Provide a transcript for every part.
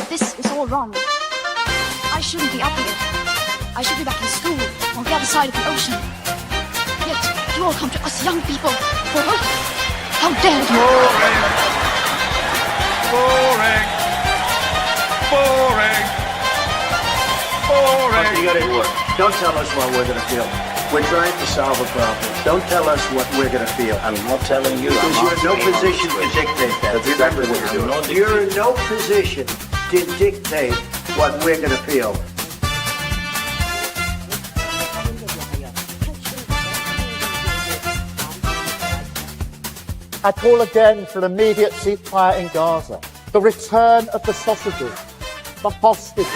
This is all wrong. I shouldn't be up here. I should be back in school on the other side of the ocean. Yet you all come to us young people for hope. How dare you! Boring. Boring. Boring. Boring. You got it work. Don't tell us what we're going to feel. We're trying to solve a problem. Don't tell us what we're going to feel. I'm not telling you. Because you're in no position to dictate that. That's exactly what you're doing. You're in no position to dictate what we're going to feel. I call again for an immediate ceasefire in Gaza, the return of the sausages, the hostages.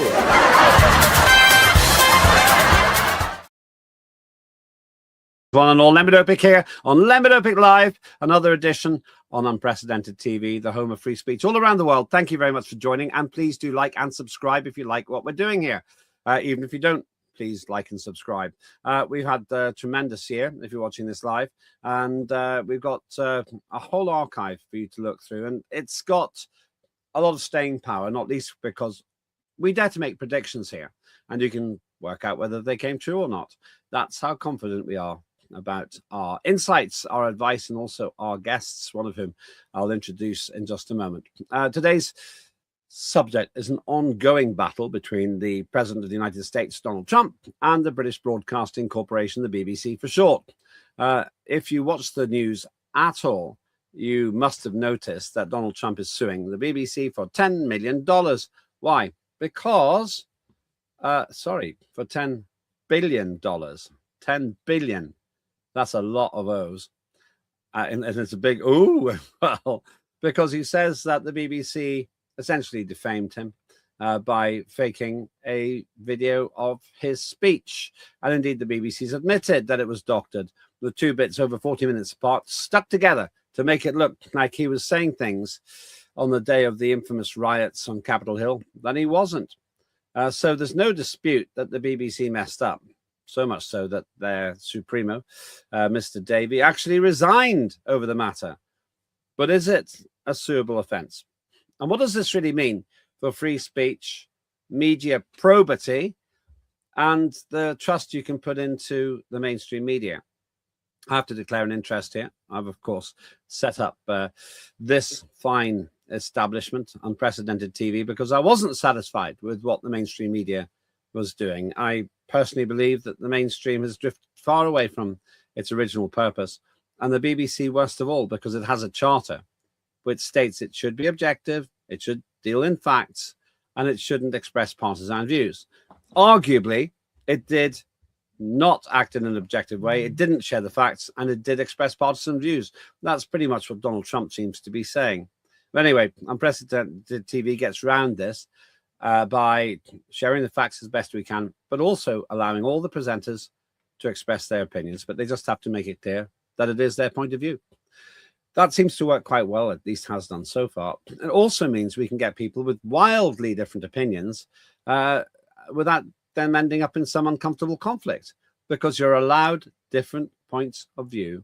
One and all, Lembit Öpik here on Lembit Öpik Live, another edition on Unprecedented TV, the home of free speech all around the world. Thank you very much for joining, and please do like and subscribe if you like what we're doing here. Even if you don't, please like and subscribe. We've had a tremendous year, if you're watching this live, and we've got a whole archive for you to look through, and it's got a lot of staying power, not least because we dare to make predictions here, and you can work out whether they came true or not. That's how confident we are about our insights, our advice, and also our guests, one of whom I'll introduce in just a moment. Today's subject is an ongoing battle between the President of the United States, Donald Trump, and the British Broadcasting Corporation, the BBC for short. If you watch the news at all, you must have noticed that Donald Trump is suing the BBC for $10 million. Why? Because, for $10 billion. 10 billion. That's a lot of O's. And it's a big, ooh, well, because he says that the BBC essentially defamed him by faking a video of his speech. And indeed, the BBC's admitted that it was doctored, with two bits over 40 minutes apart, stuck together to make it look like he was saying things on the day of the infamous riots on Capitol Hill that he wasn't. So there's no dispute that the BBC messed up. So much so that their Supremo, Mr. Davey, actually resigned over the matter. But is it a suable offence? And what does this really mean for free speech, media probity, and the trust you can put into the mainstream media? I have to declare an interest here. I've, of course, set up this fine establishment, Unprecedented TV, because I wasn't satisfied with what the mainstream media was doing. I personally believe that the mainstream has drifted far away from its original purpose, and the BBC worst of all, because it has a charter which states it should be objective, it should deal in facts, and it shouldn't express partisan views. Arguably, it did not act in an objective way, it didn't share the facts, and it did express partisan views. That's pretty much what Donald Trump seems to be saying. But anyway, Unprecedented TV gets around this by sharing the facts as best we can, but also allowing all the presenters to express their opinions. But they just have to make it clear that it is their point of view. That seems to work quite well, at least has done so far. It also means we can get people with wildly different opinions without them ending up in some uncomfortable conflict, because you're allowed different points of view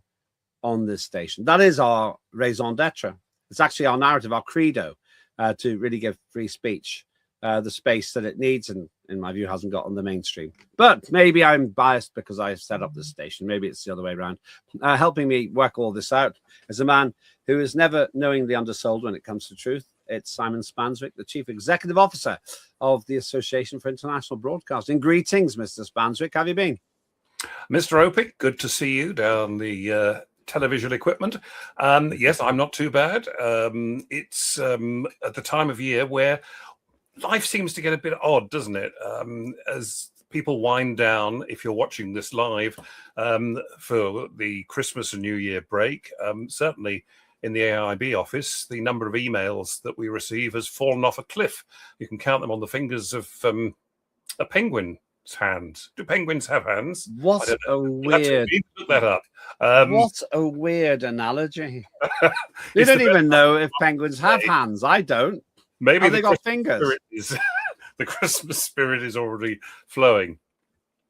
on this station. That is our raison d'etre. It's actually our narrative, our credo, to really give free speech the space that it needs, and in my view hasn't got on the mainstream. But maybe I'm biased because I set up this station. Maybe it's the other way around. Helping me work all this out is a man who is never knowingly undersold when it comes to truth. It's Simon Spanswick, the Chief Executive Officer of the Association for International Broadcasting. Greetings, Mr. Spanswick. How have you been? Mr. Öpik, good to see you down the television equipment. Yes, I'm not too bad. It's at the time of year where life seems to get a bit odd, doesn't it? As people wind down, if you're watching this live, for the Christmas and New Year break, certainly in the AIB office, the number of emails that we receive has fallen off a cliff. You can count them on the fingers of a penguin's hand. Do penguins have hands? What a weird... Look that up. What a weird analogy. You don't even know if penguins have hands. I don't. Maybe have they got fingers? The Christmas spirit is already flowing.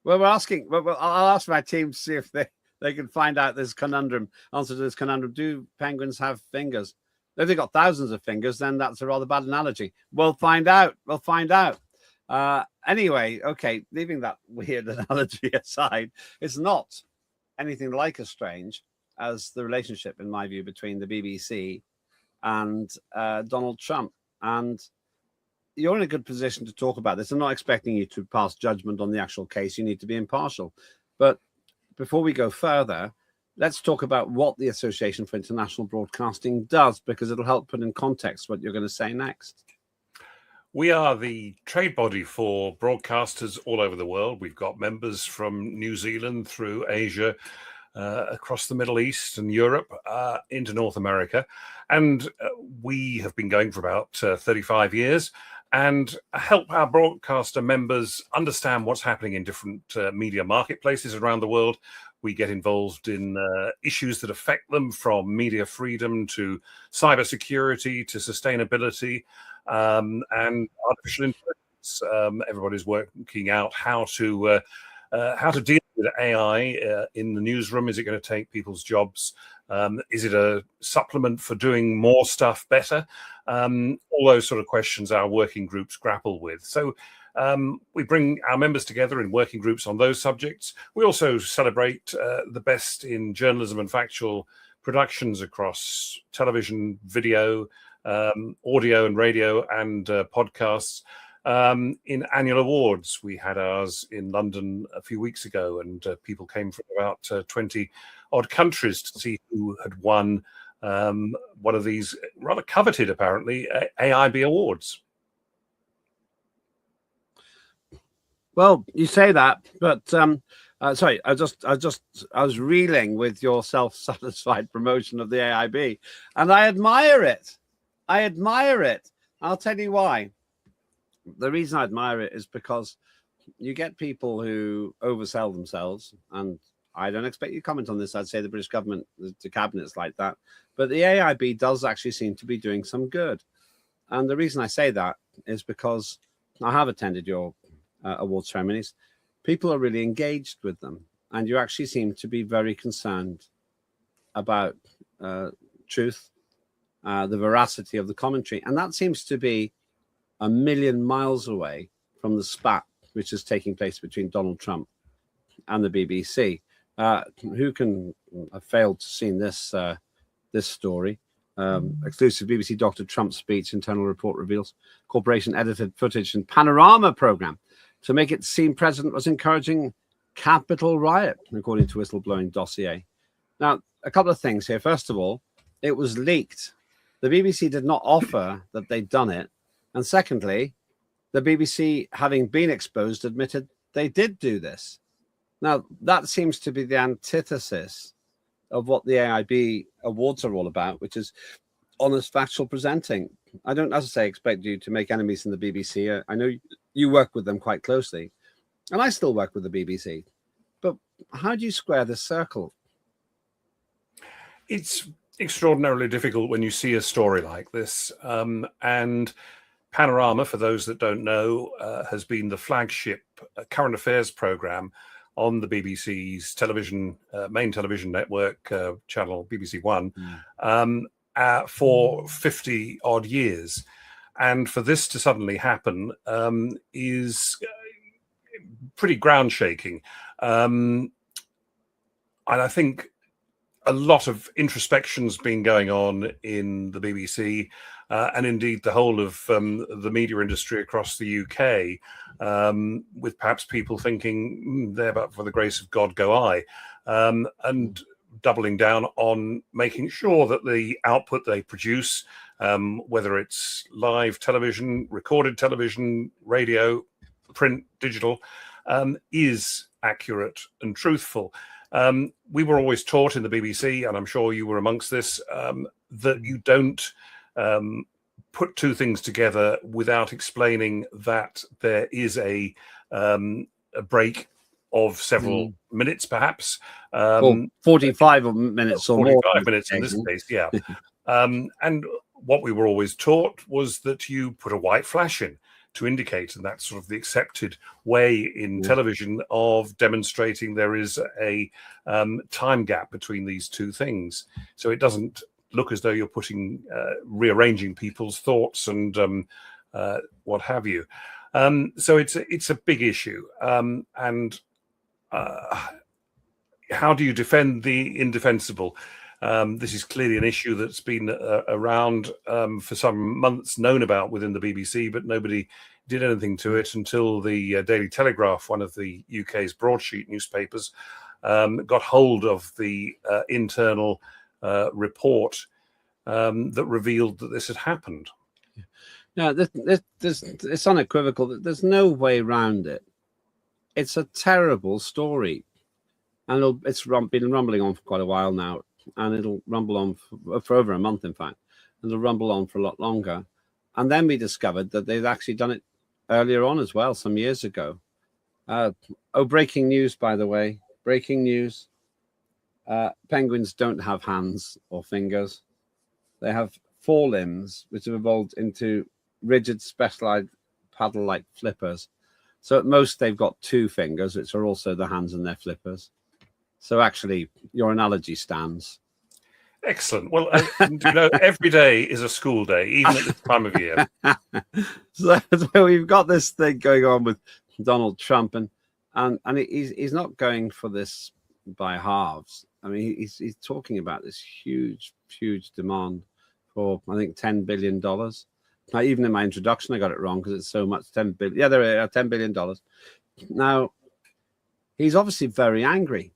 Well, I'll ask my team to see if they can find out this conundrum, answer to this conundrum. Do penguins have fingers? If they've got thousands of fingers, then that's a rather bad analogy. We'll find out. We'll find out. Anyway, okay, leaving that weird analogy aside, it's not anything like as strange as the relationship, in my view, between the BBC and Donald Trump. And you're in a good position to talk about this. I'm not expecting you to pass judgment on the actual case. You need to be impartial. But before we go further, let's talk about what the Association for International Broadcasting does, because it'll help put in context what you're going to say next. We are the trade body for broadcasters all over the world. We've got members from New Zealand through Asia, across the Middle East and Europe, into North America. And we have been going for about 35 years and help our broadcaster members understand what's happening in different media marketplaces around the world. We get involved in issues that affect them, from media freedom to cybersecurity to sustainability and artificial intelligence. Everybody's working out how to deal with AI in the newsroom. Is it going to take people's jobs? Is it a supplement for doing more stuff better? All those sort of questions our working groups grapple with. So we bring our members together in working groups on those subjects. We also celebrate the best in journalism and factual productions across television, video, audio and radio, and podcasts. In annual awards, we had ours in London a few weeks ago, and people came from about 20 odd countries to see who had won one of these rather coveted, apparently, AIB awards. Well, you say that, but sorry, I was reeling with your self-satisfied promotion of the AIB, and I admire it. I admire it. I'll tell you why. The reason I admire it is because you get people who oversell themselves, and I don't expect you to comment on this. I'd say the British government, the cabinet's like that, but the AIB does actually seem to be doing some good. And the reason I say that is because I have attended your award ceremonies. People are really engaged with them, and you actually seem to be very concerned about truth, the veracity of the commentary, and that seems to be a million miles away from the spat which is taking place between Donald Trump and the BBC. Who can have failed to see this story? Exclusive BBC Dr. Trump speech, internal report reveals corporation edited footage and panorama program to make it seem president was encouraging Capitol riot, according to whistleblowing dossier. Now, a couple of things here. First of all, it was leaked. The BBC did not offer that they'd done it. And secondly, the BBC, having been exposed, admitted they did do this. Now, that seems to be the antithesis of what the AIB awards are all about, which is honest, factual presenting. I don't, as I say, expect you to make enemies in the BBC. I know you work with them quite closely, and I still work with the BBC. But how do you square this circle? It's extraordinarily difficult when you see a story like this. And Panorama, for those that don't know, has been the flagship current affairs program on the BBC's television, main television network channel, BBC One, for 50 odd years. And for this to suddenly happen is pretty ground shaking. And I think a lot of introspection's been going on in the BBC and indeed the whole of the media industry across the UK, with perhaps people thinking, there but for the grace of God go I, and doubling down on making sure that the output they produce, whether it's live television, recorded television, radio, print, digital, is accurate and truthful. We were always taught in the BBC, and I'm sure you were amongst this, that you don't put two things together without explaining that there is a break of several minutes, perhaps. 45 minutes or 45 more. minutes in this case, yeah. And what we were always taught was that you put a white flash in to indicate, and that's sort of the accepted way in television of demonstrating there is a time gap between these two things. So it doesn't look as though you're rearranging people's thoughts and what have you. So it's a big issue. And how do you defend the indefensible? This is clearly an issue that's been around for some months, known about within the BBC, but nobody did anything to it until the Daily Telegraph, one of the UK's broadsheet newspapers, got hold of the internal report that revealed that this had happened. No, it's unequivocal that there's no way around it. It's a terrible story, and it's been rumbling on for quite a while now, and it'll rumble on for over a month, in fact, and it'll rumble on for a lot longer. And then we discovered that they'd actually done it earlier on as well, some years ago. Breaking news, by the way, breaking news. Penguins don't have hands or fingers. They have four limbs, which have evolved into rigid, specialized paddle-like flippers. So at most, they've got two fingers, which are also the hands and their flippers. So actually, your analogy stands. Excellent. Well, every day is a school day, even at this time of year. So we've got this thing going on with Donald Trump, and he's not going for this by halves. I mean, he's talking about this huge demand for, I think, $10 billion. Now, even in my introduction, I got it wrong because it's so much. 10 billion. Yeah, there are $10 billion. Now, he's obviously very angry.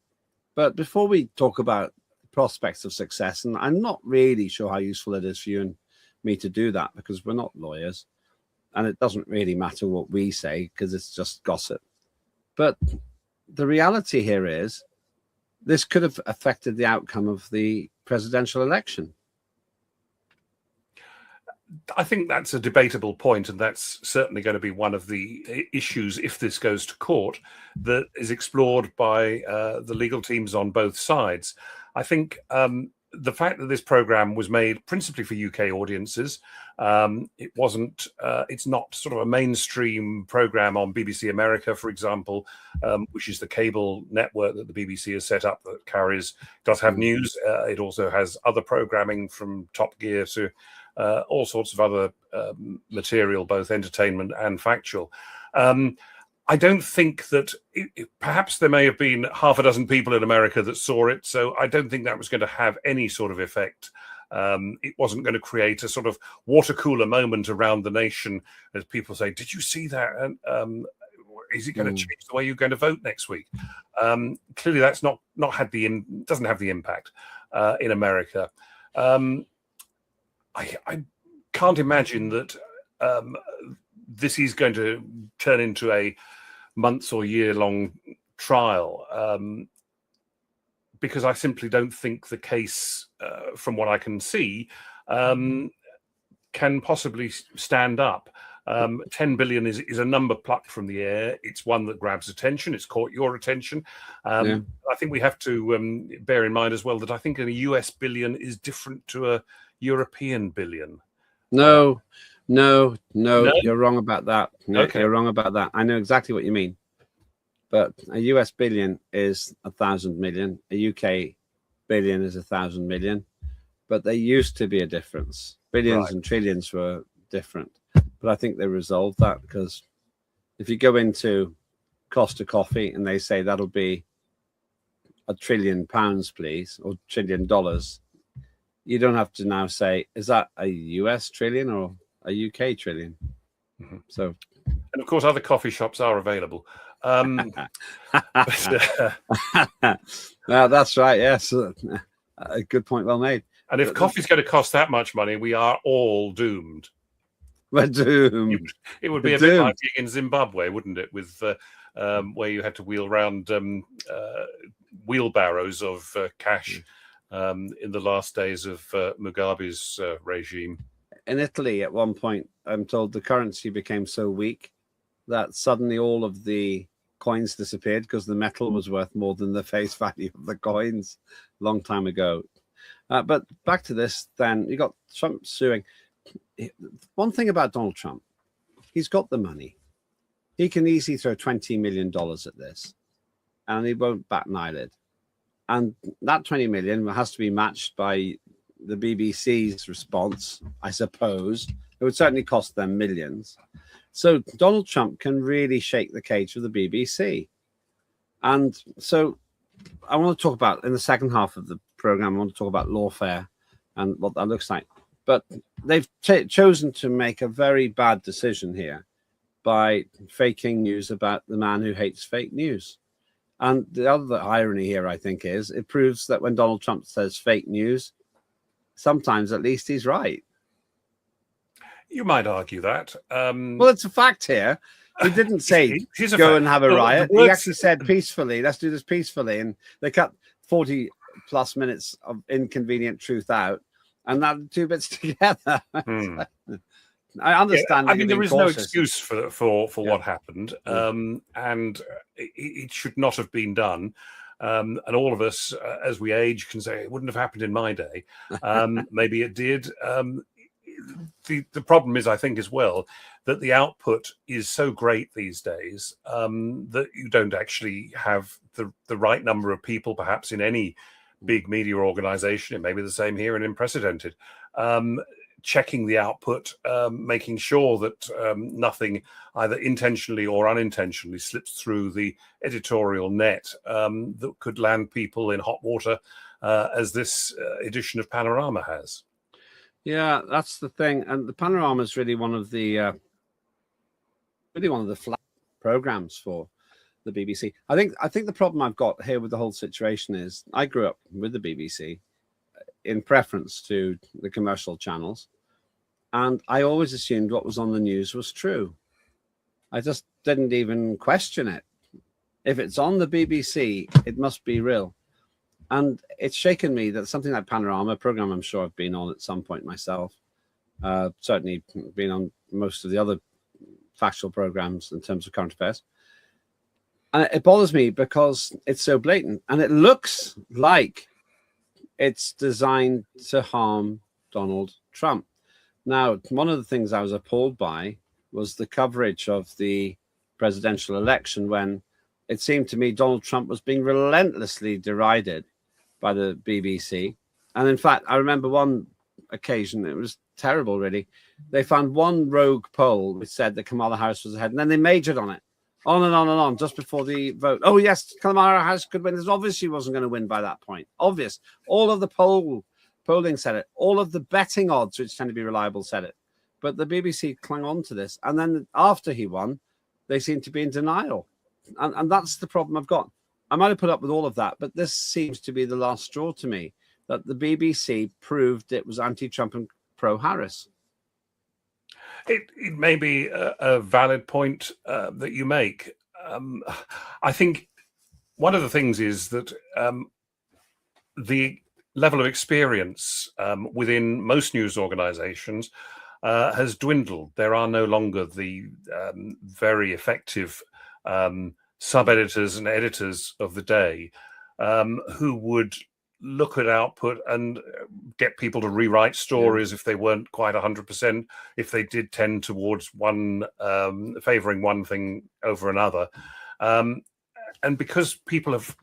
But before we talk about prospects of success, and I'm not really sure how useful it is for you and me to do that because we're not lawyers, and it doesn't really matter what we say because it's just gossip. But the reality here is this could have affected the outcome of the presidential election. I think that's a debatable point, and that's certainly going to be one of the issues, if this goes to court, that is explored by the legal teams on both sides. I think the fact that this program was made principally for UK audiences, it's not sort of a mainstream program on BBC America, for example, which is the cable network that the BBC has set up that does have news. It also has other programming from Top Gear to all sorts of other material, both entertainment and factual. I don't think that perhaps there may have been half a dozen people in America that saw it, so I don't think that was going to have any sort of effect. It wasn't going to create a sort of water cooler moment around the nation as people say, "Did you see that? And is it going to change the way you're going to vote next week?" Clearly, that's doesn't have the impact in America. I can't imagine that this is going to turn into a months or year-long trial because I simply don't think the case, from what I can see, can possibly stand up. 10 billion is a number plucked from the air. It's one that grabs attention. It's caught your attention. I think we have to bear in mind as well that I think a US billion is different to a European billion. No, you're wrong about that. No, okay. You're wrong about that. I know exactly what you mean. But a US billion is 1,000 million. A UK billion is 1,000 million. But there used to be a difference. Billions and trillions were different. But I think they resolved that because if you go into Costa Coffee and they say that'll be £1 trillion, please, or $1 trillion, you don't have to now say, is that a US trillion or a UK trillion? Mm-hmm. So, and of course, other coffee shops are available. That's right. Yes, a good point. Well made. And if coffee's going to cost that much money, we are all doomed. We're doomed. It would be a bit like being in Zimbabwe, wouldn't it? With where you had to wheel around wheelbarrows of cash in the last days of Mugabe's regime. In Italy, at one point, I'm told the currency became so weak that suddenly all of the coins disappeared because the metal was worth more than the face value of the coins a long time ago. But back to this, then, you got Trump suing. One thing about Donald Trump, he's got the money. He can easily throw $20 million at this, and he won't bat an eyelid. And that 20 million has to be matched by the BBC's response, I suppose. It would certainly cost them millions. So Donald Trump can really shake the cage of the BBC. And so I want to talk about, in the second half of the program, I want to talk about lawfare and what that looks like. But they've chosen to make a very bad decision here by faking news about the man who hates fake news. And the other irony here, I think, is it proves that when Donald Trump says fake news, sometimes at least he's right. You might argue that. Well, it's a fact here. He didn't say go and have a riot. He actually said peacefully, let's do this peacefully. And they cut 40 plus minutes of inconvenient truth out and that two bits together. I understand. Yeah, I mean, there is no excuse for what happened, and it should not have been done. And all of us, as we age, can say it wouldn't have happened in my day. Maybe it did. The problem is, I think, as well, that the output is so great these days that you don't actually have the right number of people, perhaps in any big media organization. It may be the same here and Unprecedented. Checking the output, making sure that nothing either intentionally or unintentionally slips through the editorial net that could land people in hot water, as this edition of Panorama has. Yeah, that's the thing. And the Panorama is really one of the flat programs for the BBC. I think the problem I've got here with the whole situation is I grew up with the BBC in preference to the commercial channels. And I always assumed what was on the news was true. I just didn't even question it. If it's on the BBC, it must be real. And it's shaken me that something like Panorama, a program I'm sure I've been on at some point myself, certainly been on most of the other factual programs in terms of current affairs. And it bothers me because it's so blatant. And it looks like it's designed to harm Donald Trump. Now, one of the things I was appalled by was the coverage of the presidential election when it seemed to me Donald Trump was being relentlessly derided by the BBC. And in fact, I remember one occasion, it was terrible, really. They found one rogue poll which said that Kamala Harris was ahead, and then they majored on it, on and on and on, just before the vote. Oh, yes, Kamala Harris could win. It's obvious she wasn't going to win by that point. Obvious. All of the polling said it. All of the betting odds, which tend to be reliable, said it. But the BBC clung on to this. And then after he won, they seemed to be in denial. And that's the problem I've got. I might have put up with all of that, but this seems to be the last straw to me, that the BBC proved it was anti-Trump and pro-Harris. It may be a valid point that you make. I think one of the things is that the level of experience within most news organizations has dwindled. There are no longer the very effective sub-editors and editors of the day who would look at output and get people to rewrite stories if they weren't quite 100%, if they did tend towards one, favoring one thing over another. And because people have,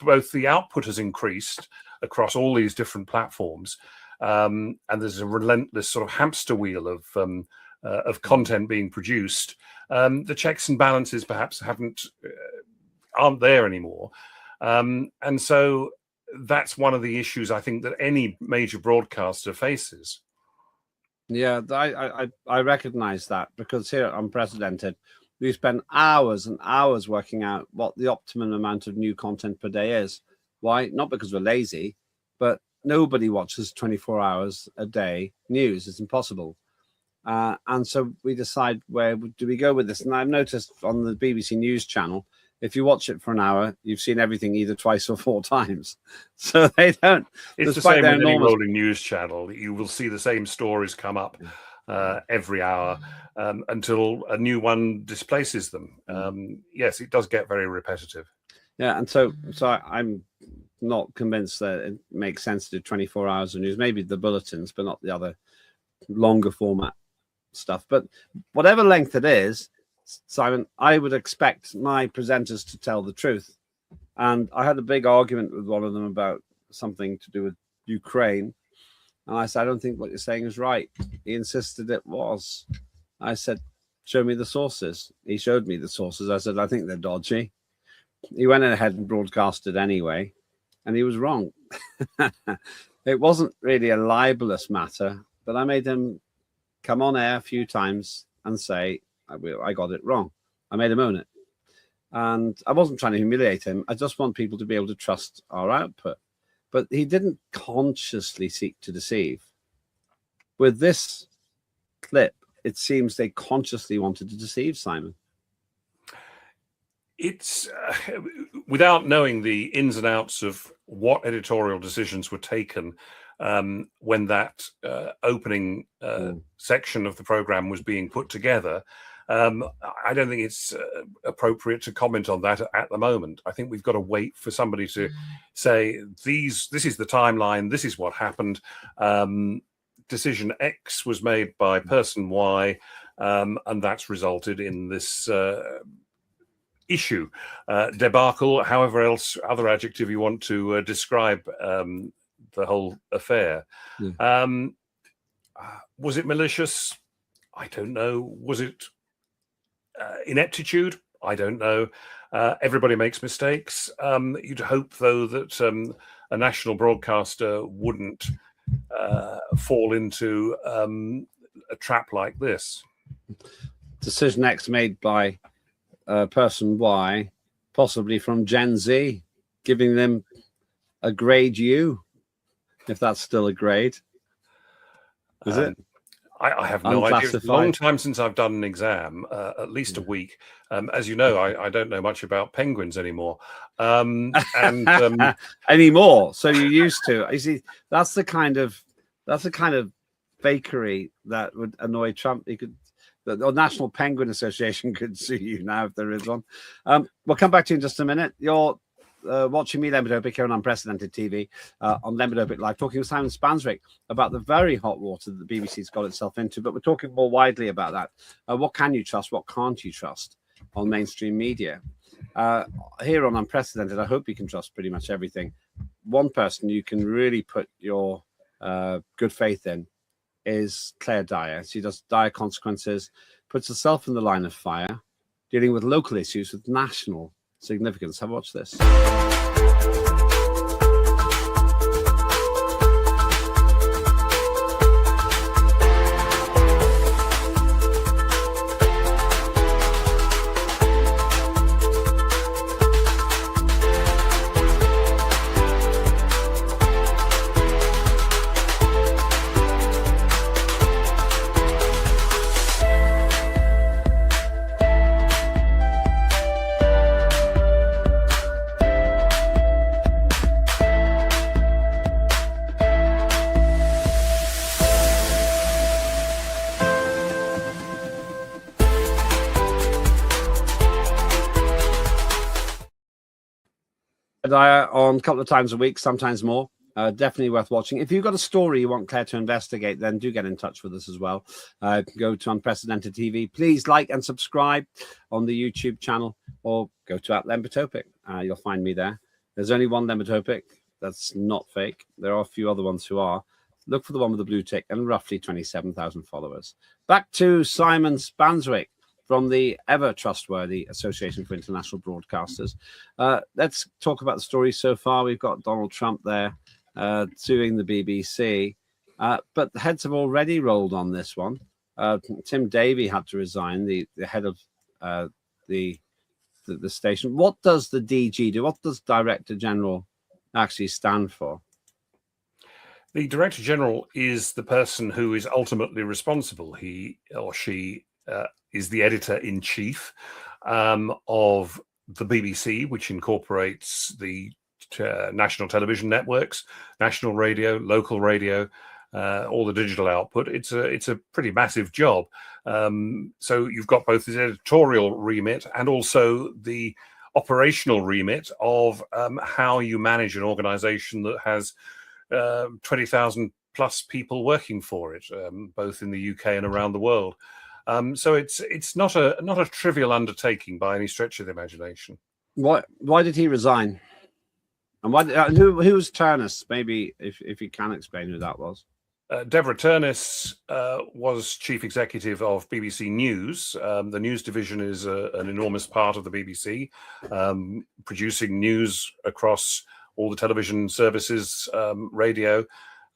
both the output has increased across all these different platforms, and there's a relentless sort of hamster wheel of content being produced, the checks and balances perhaps aren't there anymore. And so that's one of the issues I think that any major broadcaster faces. Yeah, I recognize that, because here at Unprecedented, we spend hours and hours working out what the optimum amount of new content per day is. Why? Not because we're lazy, but nobody watches 24 hours a day news. It's impossible. And so we decide, where do we go with this? And I've noticed on the BBC News channel, if you watch it for an hour, you've seen everything either twice or four times. So they don't. It's the same with any rolling news channel. You will see the same stories come up every hour until a new one displaces them. Yes, it does get very repetitive. Yeah, and so I'm not convinced that it makes sense to do 24 hours of news. Maybe the bulletins, but not the other longer format stuff. But whatever length it is, Simon, I would expect my presenters to tell the truth. And I had a big argument with one of them about something to do with Ukraine. And I said, I don't think what you're saying is right. He insisted it was. I said, show me the sources. He showed me the sources. I said, I think they're dodgy. He went ahead and broadcast it anyway, and he was wrong. It wasn't really a libelous matter, but I made him come on air a few times and say, I got it wrong. I made him own it. And I wasn't trying to humiliate him. I just want people to be able to trust our output. But he didn't consciously seek to deceive. With this clip, it seems they consciously wanted to deceive Simon. It's without knowing the ins and outs of what editorial decisions were taken when that opening section of the program was being put together. I don't think it's appropriate to comment on that at the moment. I think we've got to wait for somebody to say, this is the timeline, this is what happened. Decision X was made by person Y, and that's resulted in this issue, debacle, however else, other adjective you want to describe the whole affair. Was it malicious? I don't know. Was it ineptitude? I don't know. Everybody makes mistakes. You'd hope, though, that a national broadcaster wouldn't fall into a trap like this. Decision X made by person Y, possibly from Gen Z, giving them a grade U, if that's still a grade. Is it? I have no idea. It's a long time since I've done an exam, at least a week. As you know, I don't know much about penguins anymore. Anymore. So you used to. You see, that's the kind of fakery that would annoy Trump. The National Penguin Association could sue you now if there is one. We'll come back to you in just a minute. You're watching me, Lembit Öpik, here on Unprecedented TV, on Lembit Öpik Live, talking with Simon Spanswick about the very hot water that the BBC's got itself into. But we're talking more widely about that. What can you trust? What can't you trust on mainstream media? Here on Unprecedented, I hope you can trust pretty much everything. One person you can really put your good faith in is Claire Dyer. She does Dire Consequences, puts herself in the line of fire, dealing with local issues with national significance. Have a watch this. On a couple of times a week, sometimes more. Definitely worth watching. If you've got a story you want Claire to investigate, then do get in touch with us as well. Go to Unprecedented TV. Please like and subscribe on the YouTube channel, or go to @Lembit Öpik. You'll find me there. There's only one Lembit Öpik that's not fake. There are a few other ones who are. Look for the one with the blue tick and roughly 27,000 followers. Back to Simon Spanswick from the ever trustworthy Association for International Broadcasters. Let's talk about the story so far. We've got Donald Trump there suing the BBC, but the heads have already rolled on this one. Tim Davie had to resign, the head of the station. What does the DG do? What does Director General actually stand for? The Director General is the person who is ultimately responsible. He or she is the editor-in-chief of the BBC, which incorporates the national television networks, national radio, local radio, all the digital output. It's a pretty massive job. So you've got both the editorial remit and also the operational remit of how you manage an organization that has 20,000 plus people working for it, both in the UK and around the world. So it's not a trivial undertaking by any stretch of the imagination. Why did he resign? And why? Who was Turnus? Maybe if you can explain who that was. Deborah Turnis was chief executive of BBC News. The news division is an enormous part of the BBC, producing news across all the television services, radio,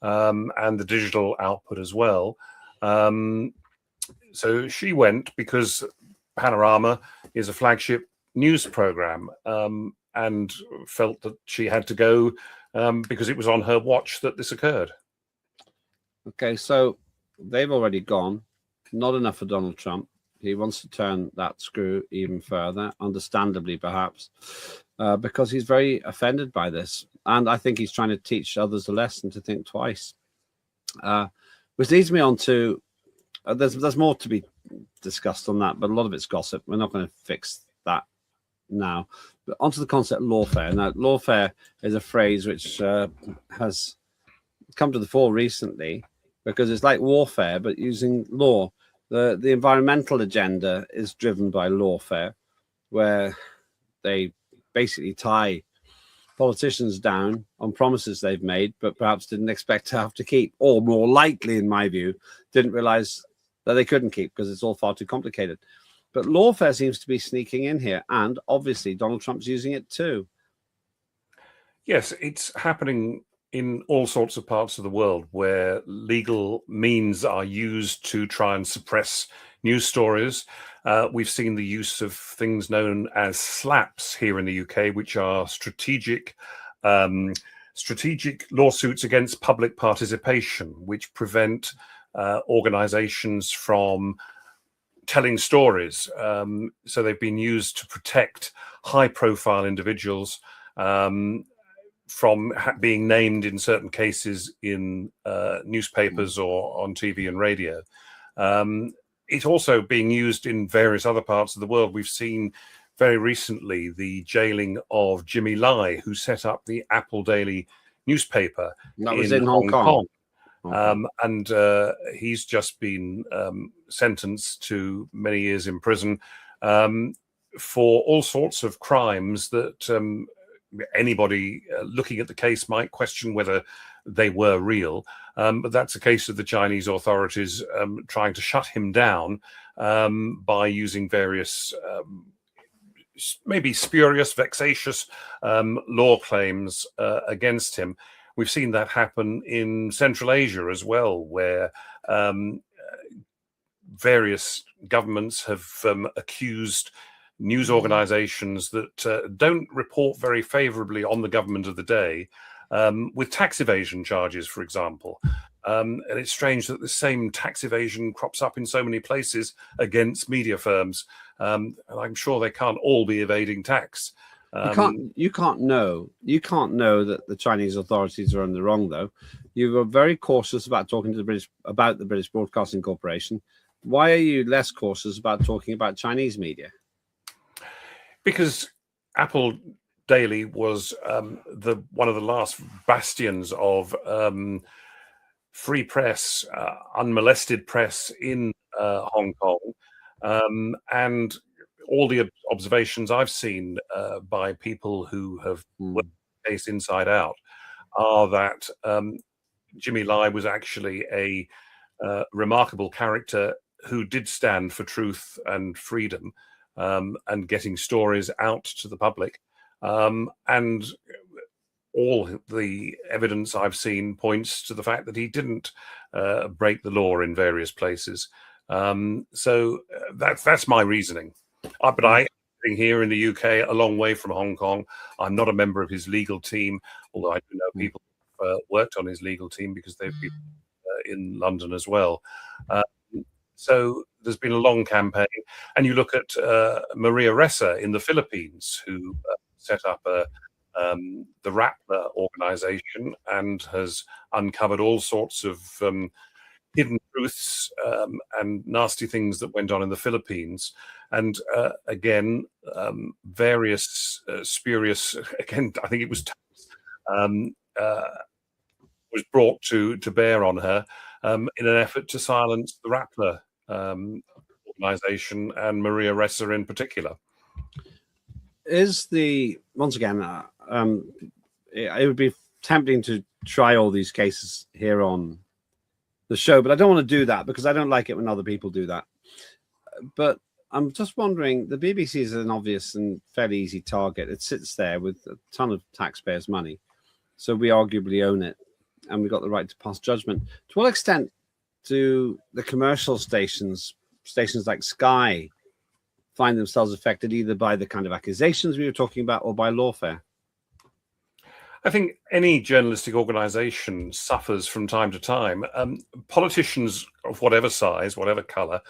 and the digital output as well. So she went because Panorama is a flagship news program, and felt that she had to go because it was on her watch that this occurred. Okay, so they've already gone. Not enough for Donald Trump. He wants to turn that screw even further, understandably, perhaps, because he's very offended by this. And I think he's trying to teach others a lesson to think twice. Which leads me on to, there's more to be discussed on that, but a lot of it's gossip. We're not going to fix that now. But onto the concept of lawfare. Now, lawfare is a phrase which has come to the fore recently, because it's like warfare, but using law. The environmental agenda is driven by lawfare, where they basically tie politicians down on promises they've made, but perhaps didn't expect to have to keep, or more likely, in my view, didn't realize that they couldn't keep because it's all far too complicated. But lawfare seems to be sneaking in here, and obviously Donald Trump's using it too. Yes, it's happening in all sorts of parts of the world where legal means are used to try and suppress news stories. We've seen the use of things known as slaps here in the UK, which are strategic lawsuits against public participation, which prevent organizations from telling stories. So they've been used to protect high-profile individuals from being named in certain cases in newspapers or on TV and radio. It's also being used in various other parts of the world. We've seen very recently the jailing of Jimmy Lai, who set up the Apple Daily newspaper. That was in Hong Kong. And he's just been sentenced to many years in prison for all sorts of crimes that anybody looking at the case might question whether they were real. But that's a case of the Chinese authorities trying to shut him down by using various maybe spurious, vexatious law claims against him. We've seen that happen in Central Asia as well, where various governments have accused news organizations that don't report very favorably on the government of the day with tax evasion charges, for example. And it's strange that the same tax evasion crops up in so many places against media firms. And I'm sure they can't all be evading tax. You can't know that the Chinese authorities are in the wrong, though. You were very cautious about talking to the British Broadcasting Corporation. Why are you less cautious about talking about Chinese media? Because Apple Daily was one of the last bastions of free press, unmolested press in Hong Kong, and all the observations I've seen by people who have worked the case inside out are that Jimmy Lai was actually a remarkable character who did stand for truth and freedom and getting stories out to the public. And all the evidence I've seen points to the fact that he didn't break the law in various places. So that's my reasoning. But I'm here in the UK, a long way from Hong Kong. I'm not a member of his legal team, although I do know people who worked on his legal team because they've been in London as well. So there's been a long campaign. And you look at Maria Ressa in the Philippines, who set up the Rappler organization and has uncovered all sorts of hidden truths and nasty things that went on in the Philippines. And again, various spurious, again, I think it was brought to bear on her in an effort to silence the Rappler organization and Maria Ressa in particular. Once again, it would be tempting to try all these cases here on the show, but I don't want to do that because I don't like it when other people do that. But I'm just wondering, the BBC is an obvious and fairly easy target. It sits there with a ton of taxpayers' money, so we arguably own it, and we've got the right to pass judgment. To what extent do the commercial stations like Sky, find themselves affected either by the kind of accusations we were talking about or by lawfare? I think any journalistic organisation suffers from time to time. Politicians of whatever size, whatever colour,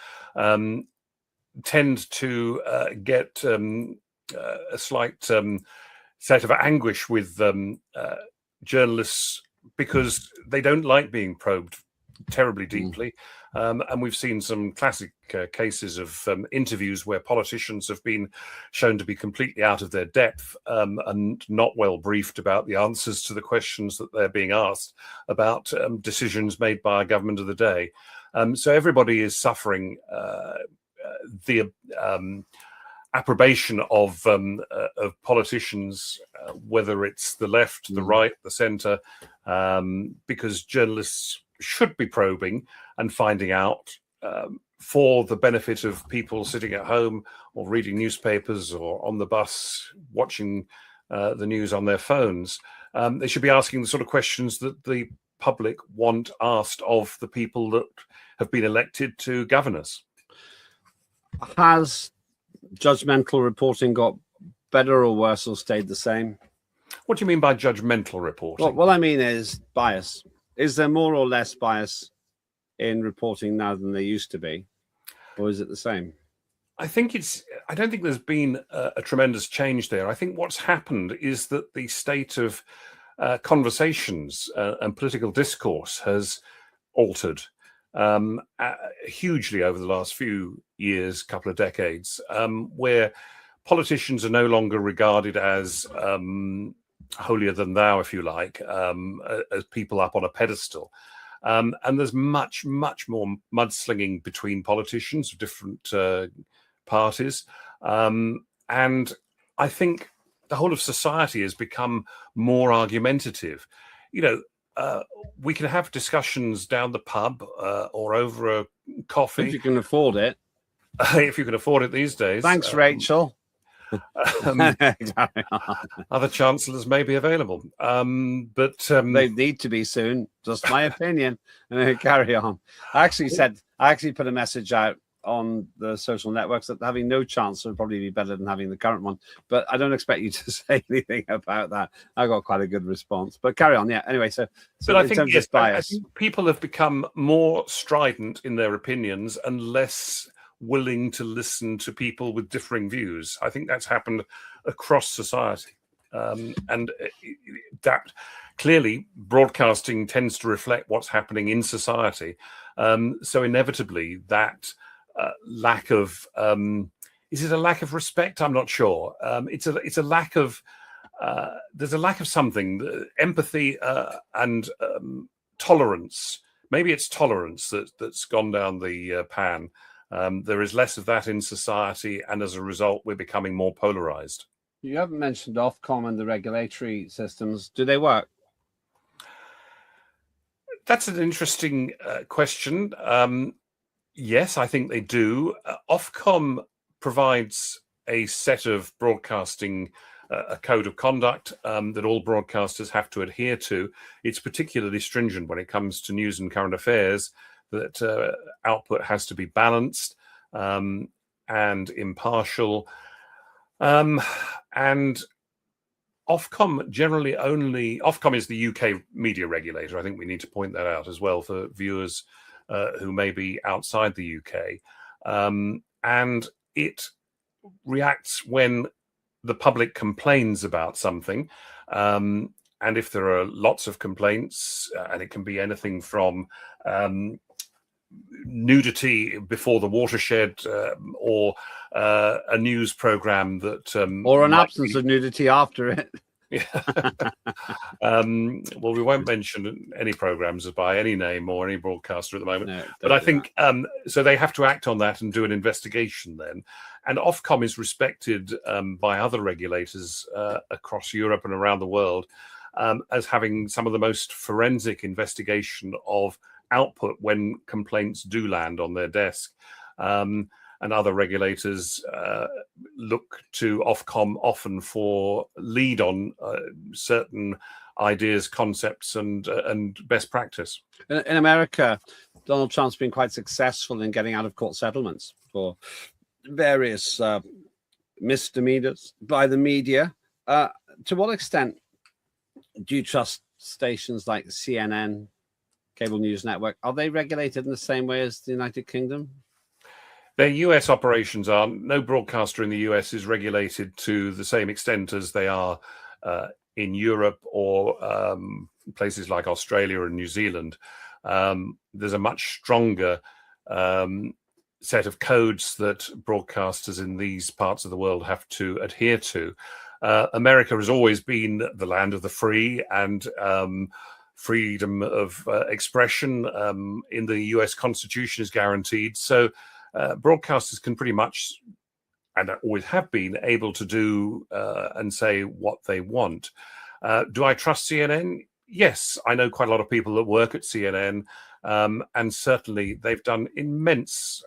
tend to get a slight set of anguish with journalists because they don't like being probed terribly deeply. And we've seen some classic cases of interviews where politicians have been shown to be completely out of their depth and not well briefed about the answers to the questions that they're being asked about decisions made by a government of the day. So everybody is suffering the approbation of politicians, whether it's the left, the right, the centre, because journalists should be probing and finding out for the benefit of people sitting at home or reading newspapers or on the bus watching the news on their phones. They should be asking the sort of questions that the public want asked of the people that have been elected to govern us. Has judgmental reporting got better or worse or stayed the same? What do you mean by judgmental reporting? Well, what I mean is bias. Is there more or less bias in reporting now than there used to be? Or is it the same? I don't think there's been a tremendous change there. I think what's happened is that the state of conversations and political discourse has altered hugely over the last few years, couple of decades, where politicians are no longer regarded as holier than thou, if you like, as people up on a pedestal. And there's much more mudslinging between politicians of different parties. And I think the whole of society has become more argumentative. You know, we can have discussions down the pub or over a coffee. If you can afford it. If you can afford it these days. Thanks, Rachel. Other chancellors may be available, but they need to be soon. Just my opinion. And carry on. I actually put a message out on the social networks that having no chancellor would probably be better than having the current one. But I don't expect you to say anything about that. I got quite a good response. But carry on. Yeah. Anyway, so but I think, yes, I think people have become more strident in their opinions and less willing to listen to people with differing views. I think that's happened across society. And that clearly broadcasting tends to reflect what's happening in society. So inevitably that lack of, is it a lack of respect? I'm not sure. It's a lack of, there's a lack of something, empathy and tolerance. Maybe it's tolerance that's gone down the pan. There is less of that in society, and as a result, we're becoming more polarized. You haven't mentioned Ofcom and the regulatory systems. Do they work? That's an interesting question. Yes, I think they do. Ofcom provides a set of broadcasting, a code of conduct that all broadcasters have to adhere to. It's particularly stringent when it comes to news and current affairs, that output has to be balanced and impartial. And Ofcom Ofcom is the UK media regulator. I think we need to point that out as well for viewers who may be outside the UK. And it reacts when the public complains about something. And if there are lots of complaints, and it can be anything from nudity before the watershed or a news program that or an absence of nudity after it. Yeah. Well, we won't mention any programs by any name or any broadcaster at the moment. No, but I think so they have to act on that and do an investigation then. And Ofcom is respected by other regulators across Europe and around the world as having some of the most forensic investigation of output when complaints do land on their desk. And other regulators look to Ofcom often for lead on certain ideas, concepts, and best practice. In America, Donald Trump's been quite successful in getting out of court settlements for various misdemeanors by the media. To what extent do you trust stations like CNN, cable news network? Are they regulated in the same way as the United Kingdom? Their US operations are. No broadcaster in the US is regulated to the same extent as they are in Europe or places like Australia and New Zealand. There's a much stronger set of codes that broadcasters in these parts of the world have to adhere to. America has always been the land of the free, and freedom of expression in the US Constitution is guaranteed. So broadcasters can pretty much, and always have been, able to do and say what they want. Do I trust CNN? Yes, I know quite a lot of people that work at CNN, and certainly they've done immense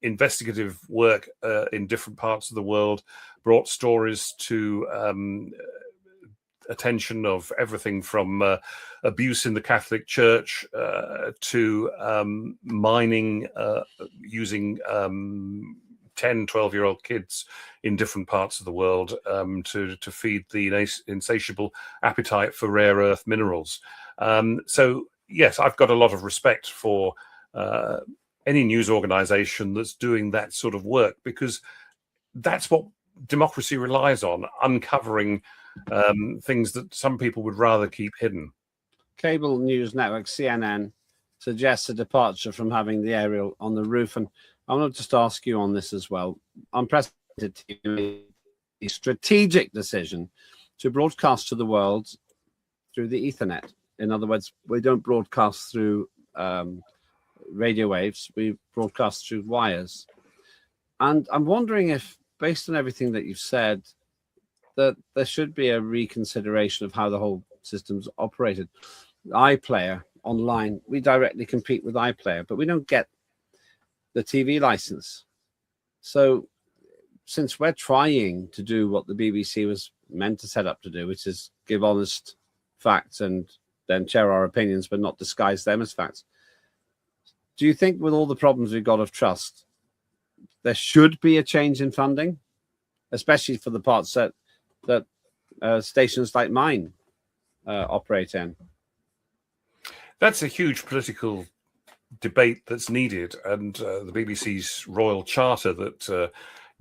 investigative work in different parts of the world, brought stories to attention of everything from abuse in the Catholic Church to mining using 10, 12-year-old kids in different parts of the world to feed the insatiable appetite for rare earth minerals. So, yes, I've got a lot of respect for any news organization that's doing that sort of work, because that's what democracy relies on, uncovering things that some people would rather keep hidden. Cable news network CNN suggests a departure from having the aerial on the roof, and I want to just ask you on this as well. Unprecedented TV, a strategic decision to broadcast to the world through the Ethernet. In other words, we don't broadcast through radio waves, we broadcast through wires. And I'm wondering if, based on everything that you've said, that there should be a reconsideration of how the whole system's operated. iPlayer online, we directly compete with iPlayer, but we don't get the TV license. So since we're trying to do what the BBC was meant to set up to do, which is give honest facts and then share our opinions, but not disguise them as facts, do you think with all the problems we've got of trust, there should be a change in funding, especially for the parts that stations like mine operate in? That's a huge political debate that's needed, and the BBC's Royal Charter that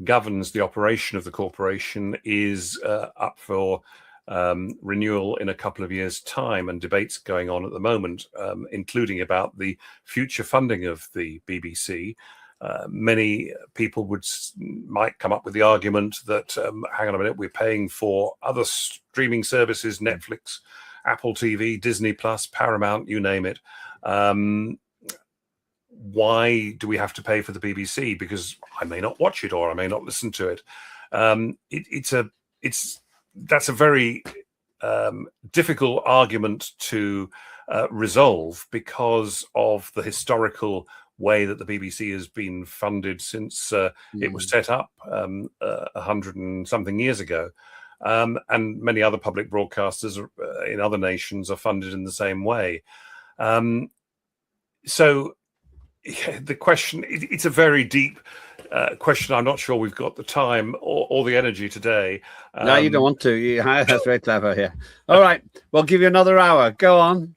governs the operation of the corporation is up for renewal in a couple of years' time, and debates going on at the moment, including about the future funding of the BBC. Many people might come up with the argument that, hang on a minute, we're paying for other streaming services, Netflix, Apple TV, Disney Plus, Paramount, you name it. Why do we have to pay for the BBC? Because I may not watch it or I may not listen to it. That's a very difficult argument to resolve because of the historical way that the BBC has been funded since it was set up 100 and something years ago. And many other public broadcasters in other nations are funded in the same way. So the question, it's a very deep question. I'm not sure we've got the time or the energy today. No, you don't want to. That's very clever here. All right, we'll give you another hour. Go on.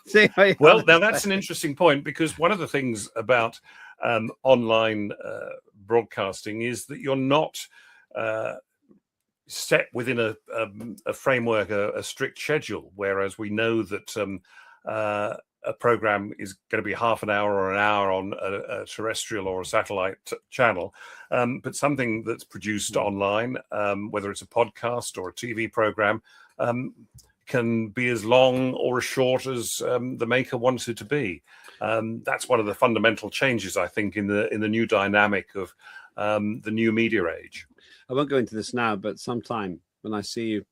See well, now that's an interesting point, because one of the things about online broadcasting is that you're not set within a framework, a strict schedule, whereas we know that a program is going to be half an hour or an hour on a terrestrial or a satellite channel, but something that's produced online, whether it's a podcast or a TV program, can be as long or as short as the maker wants it to be. That's one of the fundamental changes, I think, in the new dynamic of the new media age. I won't go into this now, but sometime when I see you,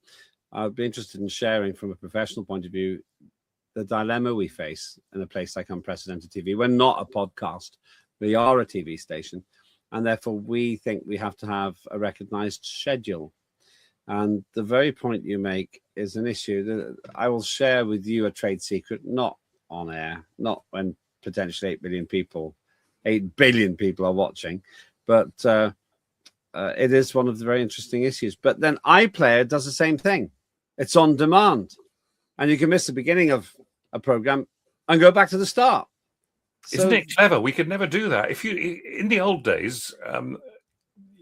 I'd be interested in sharing from a professional point of view the dilemma we face in a place like Unprecedented TV. We're not a podcast. We are a TV station. And therefore, we think we have to have a recognized schedule. And the very point you make is an issue that I will share with you, a trade secret, not on air, not when potentially 8 billion people are watching, but it is one of the very interesting issues. But then iPlayer does the same thing. It's on demand, and you can miss the beginning of a program and go back to the start. Isn't it clever? We could never do that. In the old days,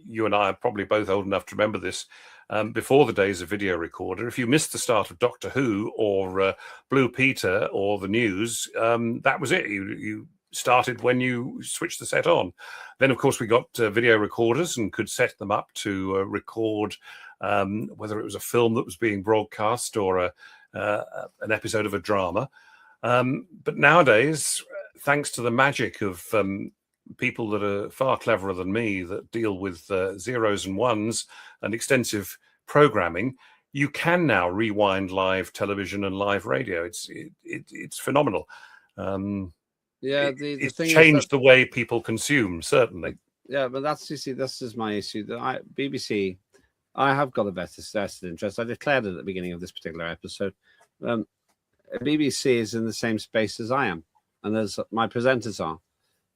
you and I are probably both old enough to remember this. Before the days of video recorder, if you missed the start of Doctor Who or Blue Peter or the news, that was it. You started when you switched the set on. Then, of course, we got video recorders and could set them up to record whether it was a film that was being broadcast or an episode of a drama. But nowadays, thanks to the magic of people that are far cleverer than me, that deal with zeros and ones and extensive programming, you can now rewind live television and live radio. It's phenomenal. The it's thing changed the way people consume, certainly. Yeah, but this is my issue. BBC, I have got a vested interest. I declared it at the beginning of this particular episode. BBC is in the same space as I am, and as my presenters are.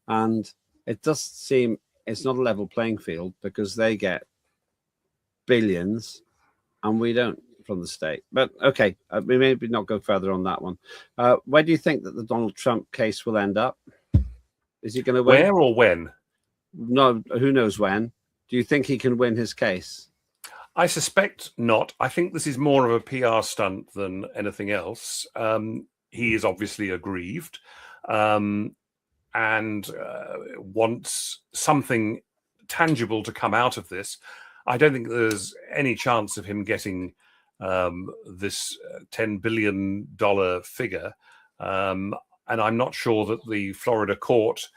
And it does seem it's not a level playing field, because they get billions and we don't from the state. But okay, we maybe not go further on that one. Where do you think that the Donald Trump case will end up? Is he going to win? Where or when? No, who knows when. Do you think he can win his case? I suspect not. I think this is more of a PR stunt than anything else. He is obviously aggrieved. And wants something tangible to come out of this. I don't think there's any chance of him getting this $10 billion figure. And I'm not sure that the Florida court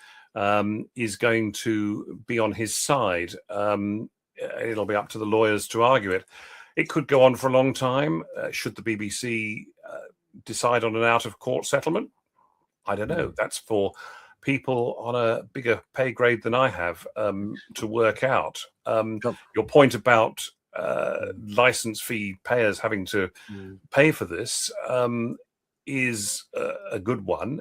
is going to be on his side. It'll be up to the lawyers to argue it. It could go on for a long time. Should the BBC decide on an out-of-court settlement? I don't know. That's for people on a bigger pay grade than I have to work out. Your point about license fee payers having to pay for this is a good one.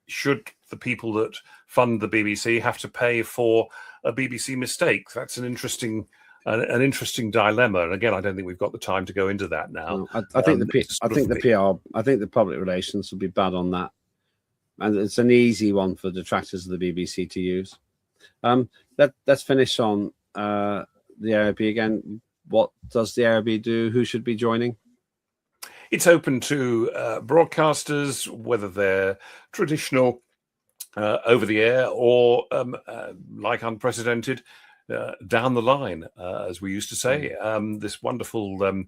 Should the people that fund the BBC have to pay for a BBC mistake? That's an interesting dilemma. And again, I don't think we've got the time to go into that now. No, I think the public relations will be bad on that. And it's an easy one for detractors of the BBC to use. Let's finish on the ARB again. What does the ARB do? Who should be joining? It's open to broadcasters, whether they're traditional over the air or like Unprecedented down the line, as we used to say. This wonderful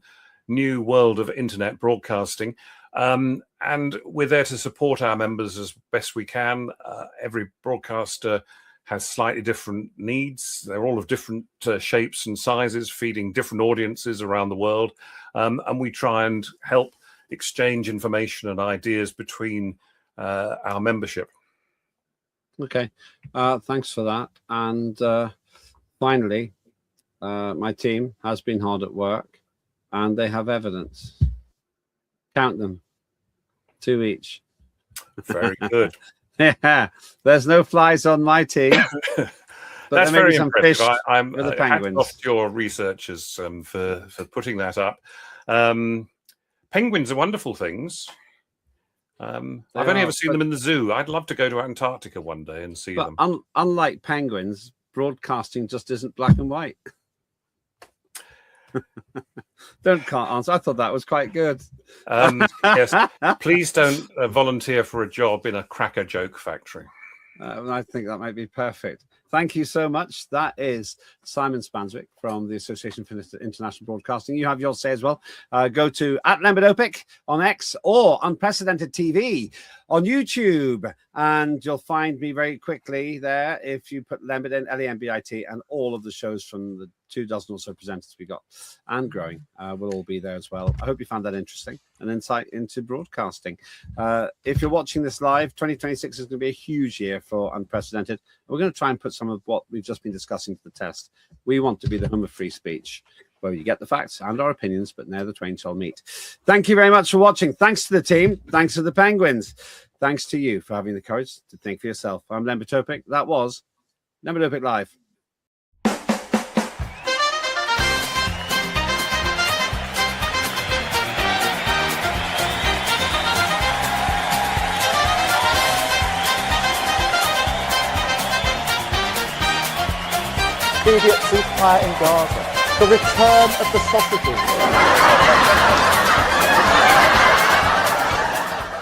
new world of internet broadcasting. And we're there to support our members as best we can. Every broadcaster has slightly different needs. They're all of different shapes and sizes, feeding different audiences around the world. And we try and help exchange information and ideas between our membership. Okay, thanks for that. And finally, my team has been hard at work, and they have evidence. Count them. 2 each. Very good. Yeah, there's no flies on my team. But that's very some impressive. fish I'm with the penguins. hats off to your researchers for putting that up. Penguins are wonderful things. I've only ever seen them in the zoo. I'd love to go to Antarctica one day and see them. Unlike penguins, broadcasting just isn't black and white. Can't answer. I thought that was quite good. Yes, please don't volunteer for a job in a cracker joke factory. I think that might be perfect. Thank you so much. That is Simon Spanswick from the Association for International Broadcasting. You have your say as well. Go to @Lembit Öpik on X or Unprecedented TV on YouTube, and you'll find me very quickly there if you put Lembit in, Lembit, and all of the shows from the 24 or so presenters we got and growing will all be there as well. I hope you found that interesting, an insight into broadcasting. If you're watching this live, 2026 is going to be a huge year for Unprecedented. We're going to try and put some of what we've just been discussing to the test. We want to be the home of free speech, where you get the facts and our opinions, but ne'er the twain shall meet. Thank you very much for watching. Thanks to the team. Thanks to the Penguins. Thanks to you for having the courage to think for yourself. I'm Lembit Öpik. That was Lembit Öpik Live. Immediate ceasefire in Gaza. The return of the sausages.